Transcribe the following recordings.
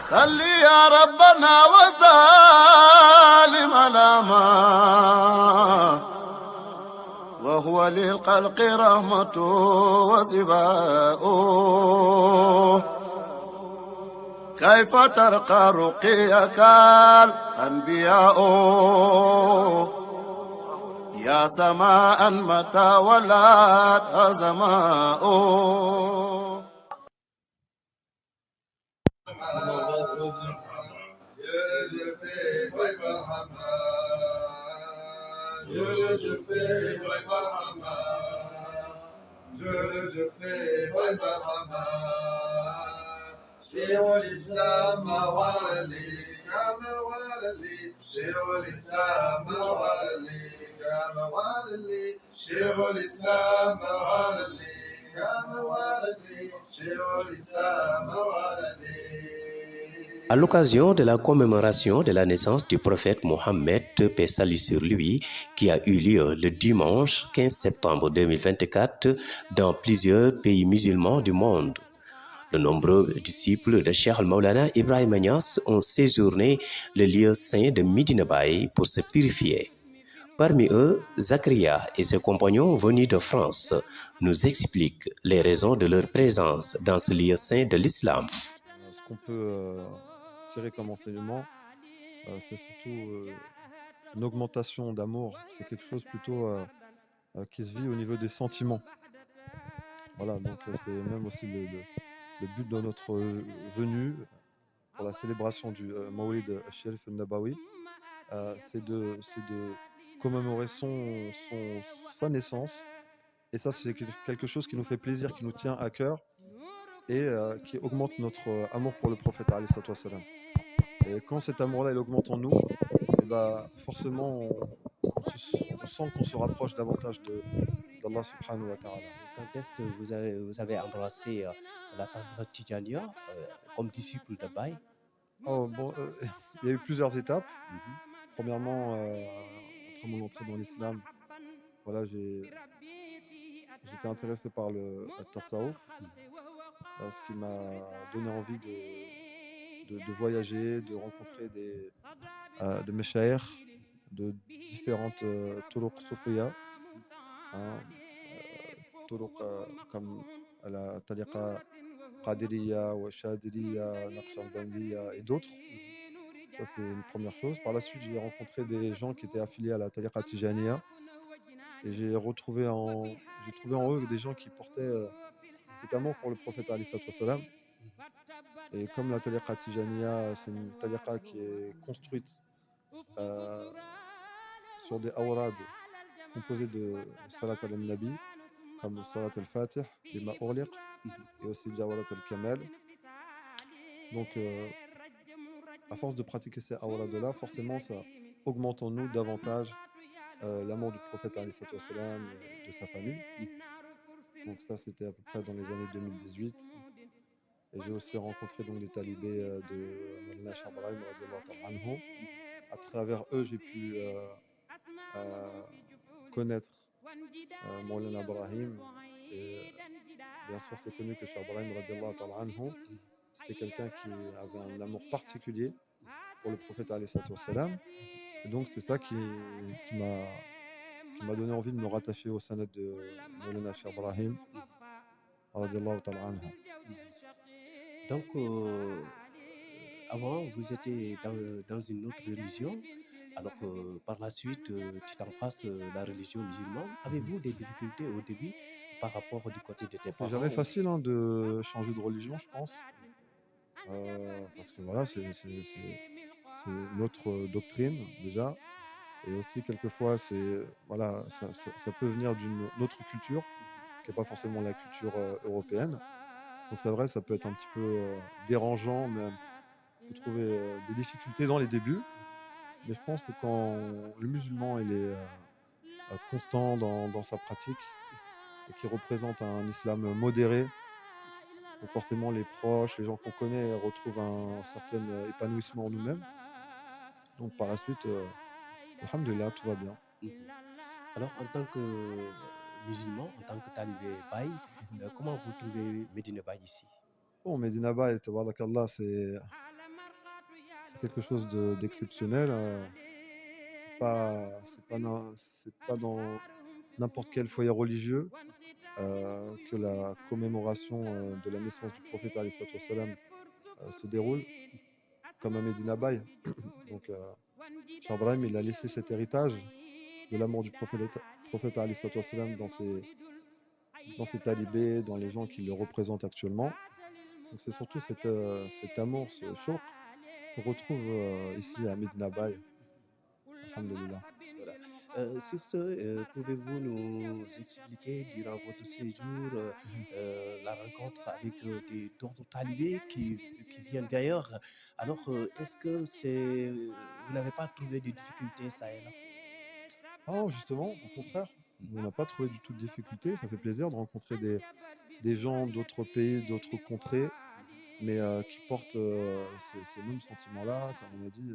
صل يا ربنا وسلم على ما وهو للخلق رحمة وسباء. كيف ترقى رقيك الأنبياء يا سماء متى ولات أزماء. شيخ الإسلام موالي كما والي شيخ الإسلام موالي كما والي شيخ الإسلام موالي كما والي شيخ الإسلام موالي. À l'occasion de la commémoration de la naissance du prophète Mohammed, paix salut sur lui, qui a eu lieu le dimanche 15 septembre 2024 dans plusieurs pays musulmans du monde, de nombreux disciples de Cheikh Al-Maulana Ibrahim Niass ont séjourné le lieu saint de Medina Baye pour se purifier. Parmi eux, Zakaria et ses compagnons venus de France nous expliquent les raisons de leur présence dans ce lieu saint de l'islam. Ce qu'on peut tirer comme enseignement, c'est surtout une augmentation d'amour. C'est quelque chose plutôt qui se vit au niveau des sentiments. Voilà, donc c'est même aussi le but de notre venue pour la célébration du Mawlid Sharif al-Nabawi, c'est de commémorer sa naissance. Et ça, c'est quelque chose qui nous fait plaisir, qui nous tient à cœur et qui augmente notre amour pour le prophète alayhi salatu wassalam. Et quand cet amour-là il augmente en nous, et bah, forcément on sent qu'on se rapproche davantage d'Allah subhanahu wa ta'ala. Quand est-ce que vous avez embrassé la tariqa Tijaniya comme disciple de Baye? Oh, bon, il y a eu plusieurs étapes. Premièrement, après mon entrée dans l'islam, voilà, j'étais intéressé par le tasawwuf, ce qui m'a donné envie de voyager, de rencontrer des mashayikh de différentes turuq soufiyya, hein, turuq comme la tariqa Qadiriyya, ou Shadiliyya, Naqshbandiyya et d'autres. Ça, c'est une première chose. Par la suite, j'ai rencontré des gens qui étaient affiliés à la tariqa Tijaniya et j'ai trouvé en eux des gens qui portaient cet amour pour le prophète alayhi salatu wassalam. Et comme la tariqa Tijaniya, c'est une tariqa qui est construite sur des awrad composés de salat al-nabi, comme salat al-fatih, lima ughliq, et aussi jawarat al-kamal. Donc, à force de pratiquer ces awrad-là, forcément, ça augmente en nous davantage l'amour du prophète alayhi salatu wassalam, de sa famille. Donc ça, c'était à peu près dans les années 2018. Et j'ai aussi rencontré donc des talibés de Maulana Cheikh Ibrahim radiallahu ta'ala anhu. À travers eux, j'ai pu connaître Maulana Ibrahim. Et bien sûr, c'est connu que Cheikh Ibrahim radiallahu ta'ala anhu, c'était quelqu'un qui avait un amour particulier pour le prophète alayhi salatu wassalam. Et donc c'est ça qui m'a donné envie de me rattacher au sanad de Maulana Cheikh Ibrahim radiallahu ta'ala anhu. Donc, avant, vous étiez dans une autre religion, alors par la suite, tu t'embrasses la religion musulmane. Avez-vous des difficultés au début par rapport du côté de tes parents? C'est jamais facile de changer de religion, je pense. Parce que voilà, c'est notre doctrine déjà. Et aussi, quelquefois, voilà, ça peut venir d'une autre culture, qui n'est pas forcément la culture européenne. Donc c'est vrai, ça peut être un petit peu dérangeant, mais on peut trouver des difficultés dans les débuts. Mais je pense que quand le musulman il est constant dans sa pratique et qui représente un islam modéré, donc forcément les proches, les gens qu'on connaît retrouvent un certain épanouissement en nous-mêmes. Donc par la suite, alhamdoulilah, tout va bien. Alors, en tant que musulman, en tant que talibé Baye, comment vous trouvez Medina Baye ici? Bon, Medina Baye, tabarakallah, c'est c'est quelque chose d'exceptionnel. C'est pas dans n'importe quel foyer religieux que la commémoration de la naissance du prophète alayhi salatu wassalam, se déroule, comme à Medina Baye. Donc, Cheikh Ibrahim, il a laissé cet héritage de l'amour du prophète alayhi salatu wassalam dans ses talibés, dans les gens qui le représentent actuellement. Donc c'est surtout cet amour, ce shauq qu'on retrouve ici à Medina Baye. Alhamdulillah. Voilà. Sur ce, pouvez-vous nous expliquer durant votre séjour la rencontre avec d'autres talibés qui viennent d'ailleurs? Alors, est-ce que vous n'avez pas trouvé de difficultés ça et là? Ah non, justement, au contraire, on n'a pas trouvé du tout de difficulté. Ça fait plaisir de rencontrer des gens d'autres pays, d'autres contrées, mais qui portent ces mêmes sentiments-là, comme on a dit,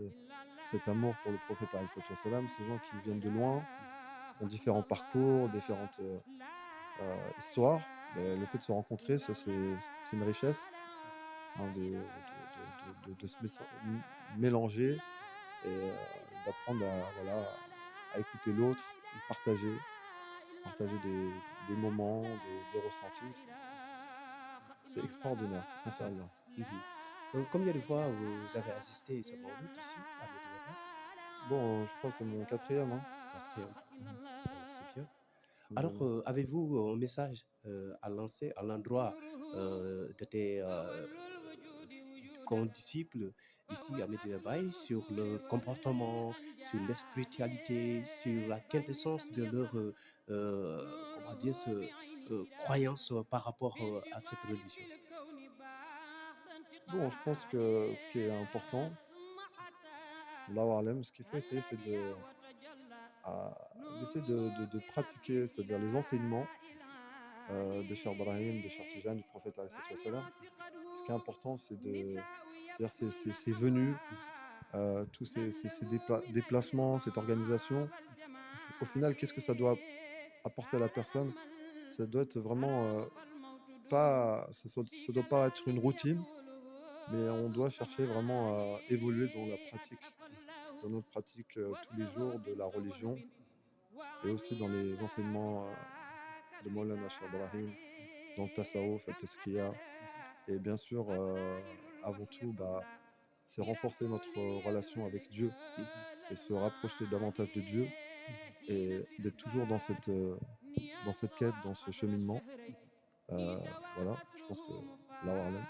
cet amour pour le prophète alayhi salatu wassalam, ces gens qui viennent de loin, ont différents parcours, différentes histoires. Mais le fait de se rencontrer, ça c'est une richesse, hein, de se mélanger et d'apprendre voilà, à écouter l'autre, partager des moments, des ressentis. C'est extraordinaire, sincèrement. Mhm. Donc, combien de fois vous avez assisté à ce Mawlid ici à Medina Baye? Bon, je crois que c'est mon quatrième. Hein. Quatrième. Mhm. C'est bien. Alors, Alhamdulillah. avez-vous un message à lancer à l'endroit de tes condisciples ici à Medina Baye sur leur comportement, sur leur spiritualité, sur la quintessence de leur comment dire, croyance par rapport à cette religion? Bon, je pense que ce qui est important, Allahu A'lam, ce qu'il faut essayer, c'est d'essayer de pratiquer, c'est-à-dire les enseignements de Cheikh Ibrahim, de Cheikh Tijan, du prophète alayhi salatu wassalam. Ce qui est important, c'est-à-dire ces venues, tous ces déplacements, cette organisation. Au final, qu'est-ce que ça doit apporter à la personne? Ça doit être vraiment pas, ça doit pas être une routine, mais on doit chercher vraiment à évoluer dans notre pratique tous les jours de la religion et aussi dans les enseignements de Maulana Cheikh Ibrahim, dans le tasawwuf, le tazkiya. Et bien sûr, avant tout, c'est renforcer notre relation avec Dieu et se rapprocher davantage de Dieu et d'être toujours dans cette quête, dans ce cheminement. Voilà, je pense que Allahu A'lam.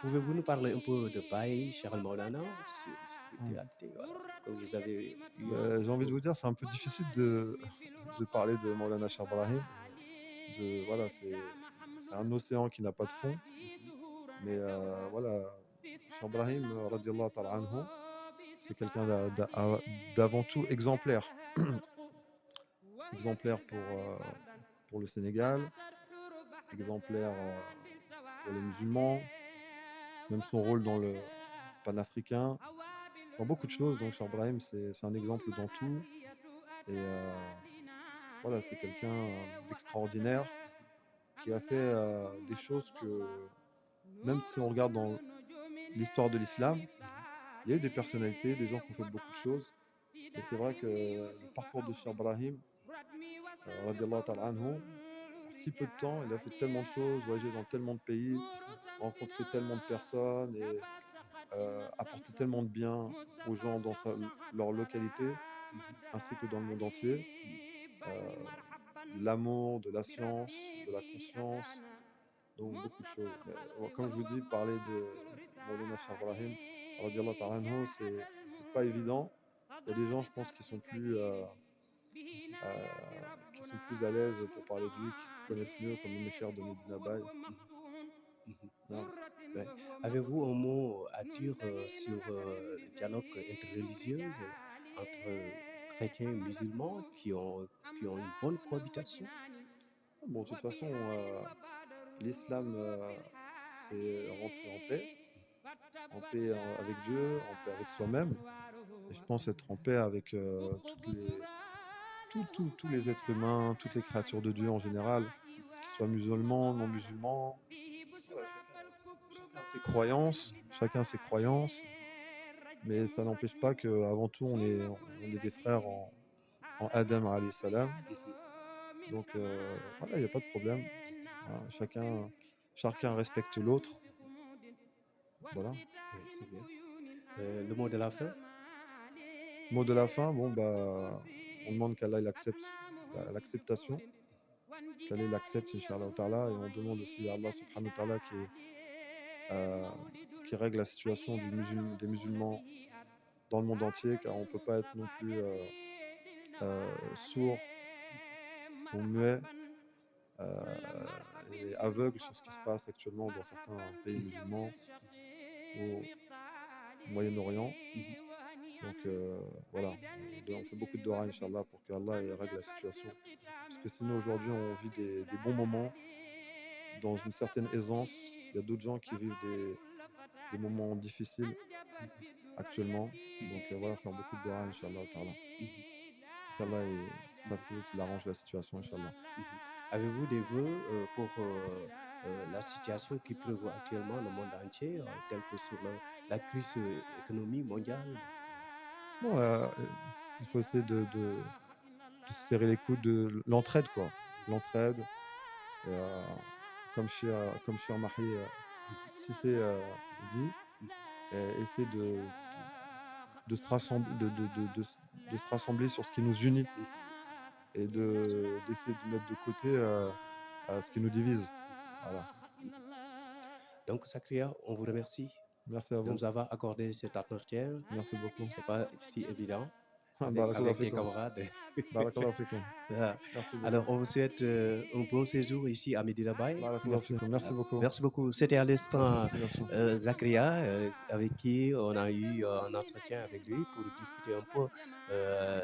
Pouvez-vous nous parler un peu de Baye, Cheikh Al Maulana, sur la Hmm. spiritualité voilà, que vous avez eu J'ai envie de vous dire, c'est un peu difficile de parler de Maulana Cheikh Ibrahim. Voilà, c'est un océan qui n'a pas de fond. Mais voilà, Cheikh Ibrahim, radiallahu ta'ala anhu, c'est quelqu'un d'avant tout exemplaire. Exemplaire pour le Sénégal, exemplaire pour les musulmans, même son rôle dans le panafricain, dans beaucoup de choses. Donc Cheikh Ibrahim, c'est un exemple dans tout. Et voilà, c'est quelqu'un d'extraordinaire qui a fait des choses que, même si on regarde dans l'histoire de l'islam, il y a eu des personnalités, des gens qui ont fait beaucoup de choses. Et c'est vrai que le parcours de Cheikh Ibrahim, radiallahu ta'ala anhu, en si peu de temps, il a fait tellement de choses, voyagé dans tellement de pays, rencontré tellement de personnes et apporté tellement de bien aux gens dans leur localité, ainsi que dans le monde entier. Euh, de l'amour, de la science, de la conscience, donc beaucoup de choses. Mais comme je vous dis, parler de Maulana Cheikh Ibrahim, radiallahu ta'ala anhu, c'est pas évident. Il y a des gens, je pense, qui sont plus à l'aise pour parler de lui, qui connaissent mieux, comme le Cheikh de Medina Baye. Mhm. Voilà. Ouais. Avez-vous un mot à dire sur le dialogue interreligieux entre chrétiens et musulmans qui ont une bonne cohabitation? Bon, de toute façon, l'islam, c'est rentrer en paix avec Dieu, en paix avec soi-même. Et je pense être en paix avec tous les êtres humains, toutes les créatures de Dieu en général, qu'ils soient musulmans, non musulmans. Voilà, chacun ses croyances, chacun ses croyances. Mais ça n'empêche pas qu'avant tout, on est des frères en Adam alayhi salam. Donc voilà, il n'y a pas de problème. Voilà, chacun respecte l'autre. Voilà. Oui, c'est bien. Le mot de la fin? Mot de la fin, bon bah, on demande qu'Allah il accepte l'acceptation, qu'Allah il accepte Inch'Allah ta'ala, et on demande aussi à Allah subhanahu wa ta'ala qui règle la situation des musulmans dans le monde entier, car on ne peut pas être non plus sourd ou muet et aveugle sur ce qui se passe actuellement dans certains pays musulmans au Moyen-Orient. Donc voilà, on fait beaucoup de dua, Inch'Allah, pour qu'Allah règle la situation. Parce que sinon, aujourd'hui, on vit des bons moments, dans une certaine aisance. Il y a d'autres gens qui vivent des moments difficiles actuellement. Donc voilà, faire beaucoup de dua, Inch'Allah ta'ala. Qu'Allah facilite, il arrange la situation, Inch'Allah. Avez-vous des vœux pour la situation qui prévaut actuellement le monde entier, telle que sur la crise économique mondiale? Bon, il faut essayer de se serrer les coudes, de l'entraide, quoi. L'entraide, comme Cher Mahi Cissé dit, essayer de se rassembler, de se rassembler sur ce qui nous unit et d'essayer de mettre de côté ce qui nous divise. Voilà. Donc, Sakria, on vous remercie Merci à de vous. nous avoir accordé cet entretien. Merci beaucoup. C'est pas si évident Barakallahu avec les fikum. camarades. Barakallahu fikum. Voilà. Merci beaucoup. Alors, on vous souhaite un bon séjour ici à Medina Baye. Barakallahu fikum. Merci beaucoup. Merci beaucoup. C'était à l'instant Merci. Zakria, avec qui on a eu un entretien avec lui pour discuter un peu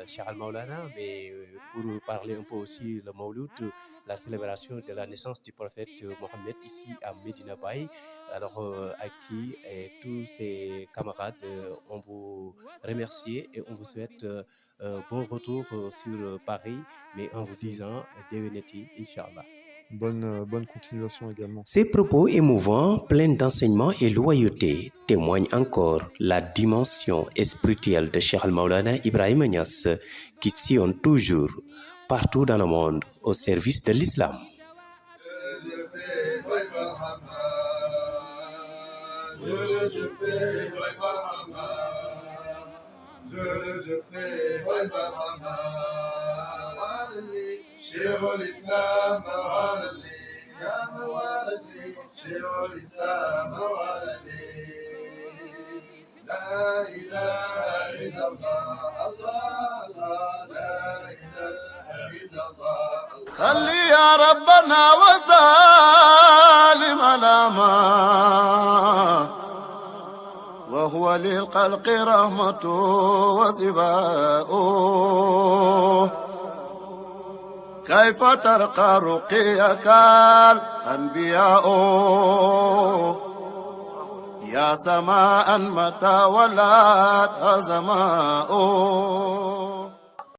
Cheikh Maulana, mais pour parler un peu aussi le Mawlud, la célébration de la naissance du prophète Mohammed ici à Medina Baye. Alors, à qui et tous ses camarades, on vous remercie et on vous souhaite bon retour sur Paris, mais en vous disant Deveneti, Inch'Allah. Bonne continuation également. Ces propos émouvants, pleins d'enseignements et loyauté, témoignent encore la dimension spirituelle de Cheikh Maulana Ibrahim Niass, qui sillonne toujours partout dans le monde au service de l'islam. شيخ الإسلام موالدي يا موالدي شيخ الإسلام موالدي لا إله إلا الله الله لا إله إلا الله صلي يا ربنا وسلم على ما وهو للخلق رحمة وسباء كيف ترقى رقيك الأنبياء يا سماء متى ولات سماء